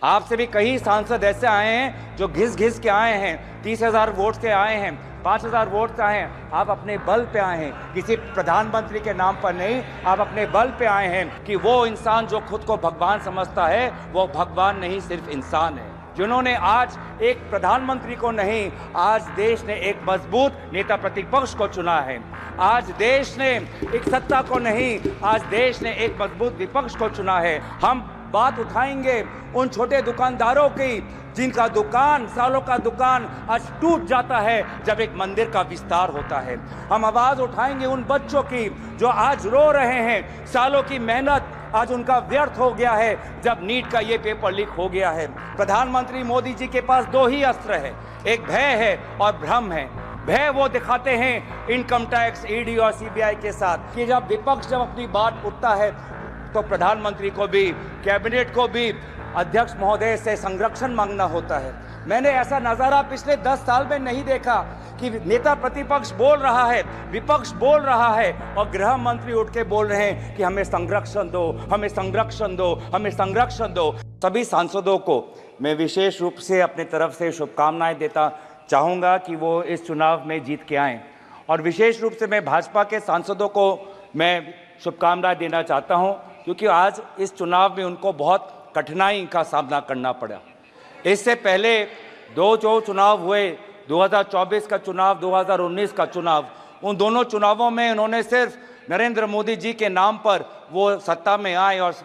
आपसे भी कई सांसद ऐसे आए हैं जो घिस घिस के आए हैं, 30,000 वोट से आए हैं, 5,000 वोट से आए हैं। आप अपने बल पे आए हैं, किसी प्रधानमंत्री के नाम पर नहीं। आप अपने बल पे आए हैं कि वो इंसान जो खुद को भगवान समझता है वो भगवान नहीं, सिर्फ इंसान है। जिन्होंने आज एक प्रधानमंत्री को नहीं, आज देश ने एक मजबूत नेता प्रतिपक्ष को चुना है। आज देश ने एक सत्ता को नहीं, आज देश ने एक मजबूत विपक्ष को चुना है। हम बात उठाएंगे उन छोटे दुकानदारों की जिनका दुकान, सालों का दुकान आज टूट जाता है जब एक मंदिर का विस्तार होता है। हम आवाज उठाएंगे उन बच्चों की जो आज रो रहे हैं, सालों की मेहनत आज उनका व्यर्थ हो गया है जब नीट का ये पेपर लीक हो गया है। प्रधानमंत्री मोदी जी के पास दो ही अस्त्र है, एक भय है और भ्रम है। भय वो दिखाते हैं इनकम टैक्स, ईडी और सीबीआई के साथ कि जब विपक्ष जब अपनी बात उठता है तो प्रधानमंत्री को भी, कैबिनेट को भी अध्यक्ष महोदय से संरक्षण मांगना होता है। मैंने ऐसा नजारा पिछले 10 साल में नहीं देखा कि नेता प्रतिपक्ष बोल रहा है, विपक्ष बोल रहा है और गृह मंत्री उठ के बोल रहे हैं कि हमें संरक्षण दो, हमें संरक्षण दो, हमें संरक्षण दो। सभी सांसदों को मैं विशेष रूप से अपने तरफ से शुभकामनाएं देता चाहूँगा कि वो इस चुनाव में जीत के आएँ। और विशेष रूप से मैं भाजपा के सांसदों को मैं शुभकामनाएं देना चाहता हूँ क्योंकि आज इस चुनाव में उनको बहुत कठिनाई का सामना करना पड़ा। इससे पहले दो जो चुनाव हुए, 2024 का चुनाव, 2019 का चुनाव, उन दोनों चुनावों में उन्होंने सिर्फ नरेंद्र मोदी जी के नाम पर वो सत्ता में आए और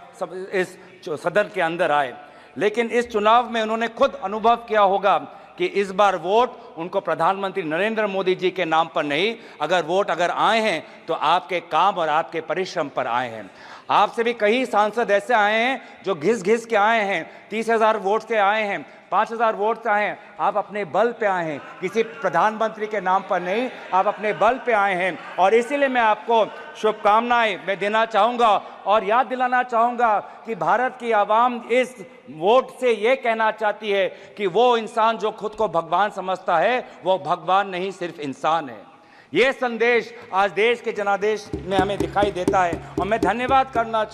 इस सदन के अंदर आए। लेकिन इस चुनाव में उन्होंने खुद अनुभव किया होगा कि इस बार वोट उनको प्रधानमंत्री नरेंद्र मोदी जी के नाम पर नहीं, अगर आए हैं तो आपके काम और आपके परिश्रम पर आए हैं। आपसे भी कई सांसद ऐसे आए हैं जो घिस घिस के आए हैं, 30,000 वोट से आए हैं, 5,000 वोट से आए हैं। आप अपने बल पे आए हैं, किसी प्रधानमंत्री के नाम पर नहीं, आप अपने बल पे आए हैं। और इसीलिए मैं आपको शुभकामनाएं मैं देना चाहूँगा और याद दिलाना चाहूँगा कि भारत की आवाम इस वोट से ये कहना चाहती है कि वो इंसान जो खुद को भगवान समझता है वो भगवान नहीं, सिर्फ इंसान है। ये संदेश आज देश के जनादेश में हमें दिखाई देता है और मैं धन्यवाद करना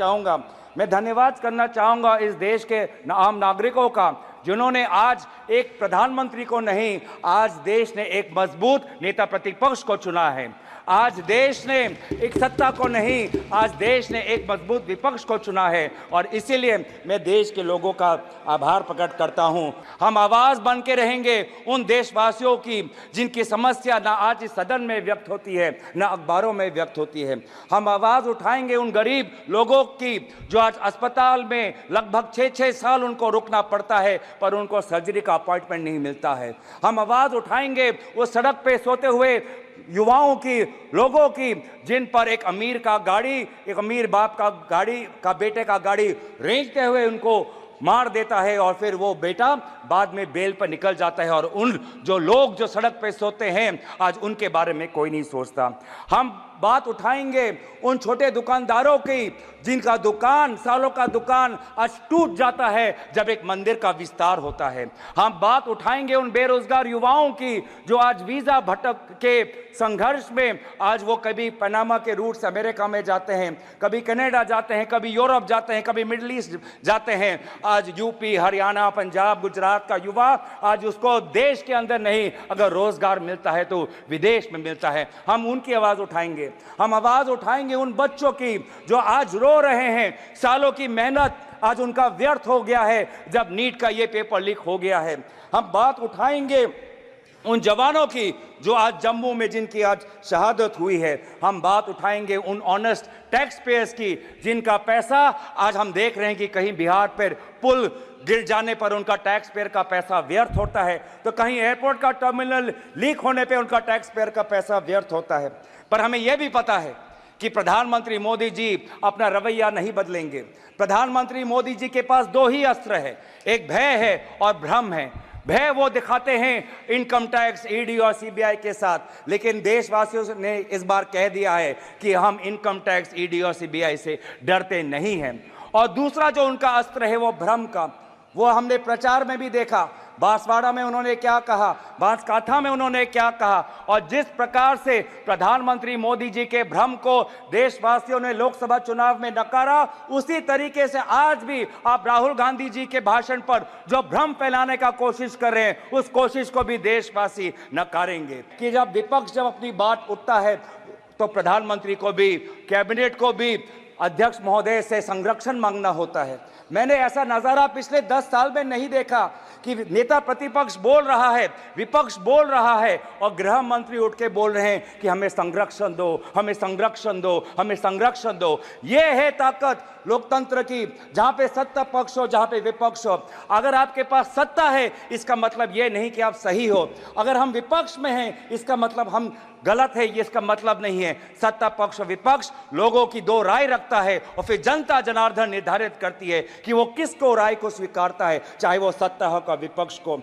चाहूँगा इस देश के आम नागरिकों का जिन्होंने आज एक प्रधानमंत्री को नहीं, आज देश ने एक मजबूत नेता प्रतिपक्ष को चुना है। आज देश ने एक सत्ता को नहीं, आज देश ने एक मजबूत विपक्ष को चुना है और इसीलिए मैं देश के लोगों का आभार प्रकट करता हूं। हम आवाज बन के रहेंगे उन देशवासियों की जिनकी समस्या ना आज इस सदन में व्यक्त होती है, ना अखबारों में व्यक्त होती है। हम आवाज उठाएंगे उन गरीब लोगों की जो आज अस्पताल में लगभग 6-6 साल उनको रुकना पड़ता है पर उनको सर्जरी का अपॉइंटमेंट नहीं मिलता है। हम आवाज उठाएंगे वो सड़क पे सोते हुए युवाओं की, लोगों की जिन पर एक अमीर बाप का गाड़ी का बेटे का गाड़ी रेंजते हुए उनको मार देता है और फिर वो बेटा बाद में बेल पर निकल जाता है और उन जो लोग जो सड़क पे सोते हैं आज उनके बारे में कोई नहीं सोचता। हम बात उठाएंगे उन छोटे दुकानदारों की जिनका दुकान, सालों का दुकान आज टूट जाता है जब एक मंदिर का विस्तार होता है। हम बात उठाएंगे उन बेरोजगार युवाओं की जो आज वीजा भटक के संघर्ष में आज वो कभी पनामा के रूट से अमेरिका में जाते हैं, कभी कनाडा जाते हैं, कभी यूरोप जाते हैं, कभी मिडिल ईस्ट जाते हैं। आज यूपी, हरियाणा, पंजाब, गुजरात का युवा आज उसको देश के अंदर नहीं, अगर रोजगार मिलता है तो विदेश में मिलता है। हम उनकी आवाज उठाएंगे। हम आवाज उठाएंगे उन बच्चों की जो आज रो रहे हैं, सालों की मेहनत आज उनका व्यर्थ हो गया है जब नीट का ये पेपर लीक हो गया है। हम बात उठाएंगे उन जवानों की जो आज जम्मू में जिनकी आज शहादत हुई है। हम बात उठाएंगे उन ऑनेस्ट टैक्स पेयर्स की जिनका पैसा आज हम देख रहे हैं कि कहीं बिहार पर पुल गिर जाने पर उनका टैक्स पेयर का पैसा व्यर्थ होता है, तो कहीं एयरपोर्ट का टर्मिनल लीक होने पर उनका टैक्स पेयर का पैसा व्यर्थ होता है। पर हमें यह भी पता है कि प्रधानमंत्री मोदी जी अपना रवैया नहीं बदलेंगे। प्रधानमंत्री मोदी जी के पास दो ही अस्त्र है, एक भय है और भ्रम है। भय वो दिखाते हैं इनकम टैक्स, ईडी और सीबीआई के साथ, लेकिन देशवासियों ने इस बार कह दिया है कि हम इनकम टैक्स, ईडी और सीबीआई से डरते नहीं हैं। और दूसरा जो उनका अस्त्र है वो भ्रम का, वो हमने प्रचार में भी देखा। बांसवाड़ा में उन्होंने क्या कहा, बांसकाठा में उन्होंने क्या कहा, और जिस प्रकार से प्रधानमंत्री मोदी जी के भ्रम को देशवासियों ने लोकसभा चुनाव में नकारा, उसी तरीके से आज भी आप राहुल गांधी जी के भाषण पर जो भ्रम फैलाने का कोशिश कर रहे हैं, उस कोशिश को भी देशवासी नकारेंगे। कि जब विपक्ष जब अपनी बात उठता है तो प्रधानमंत्री को भी, कैबिनेट को भी अध्यक्ष महोदय से संरक्षण मांगना होता है। मैंने ऐसा नजारा पिछले 10 साल में नहीं देखा कि नेता प्रतिपक्ष बोल रहा है, विपक्ष बोल रहा है और गृह मंत्री उठ के बोल रहे हैं कि हमें संरक्षण दो, हमें संरक्षण दो, हमें संरक्षण दो। यह है ताकत लोकतंत्र की, जहां पे सत्ता पक्ष हो, जहां पे विपक्ष हो। अगर आपके पास सत्ता है, इसका मतलब यह नहीं कि आप सही हो। अगर हम विपक्ष में हैं, इसका मतलब हम गलत है, ये इसका मतलब नहीं है। सत्ता पक्ष और विपक्ष लोगों की दो राय रखता है और फिर जनता जनार्दन निर्धारित करती है कि वो किसको राय को स्वीकारता है, चाहे वो सत्ता हो या विपक्ष को।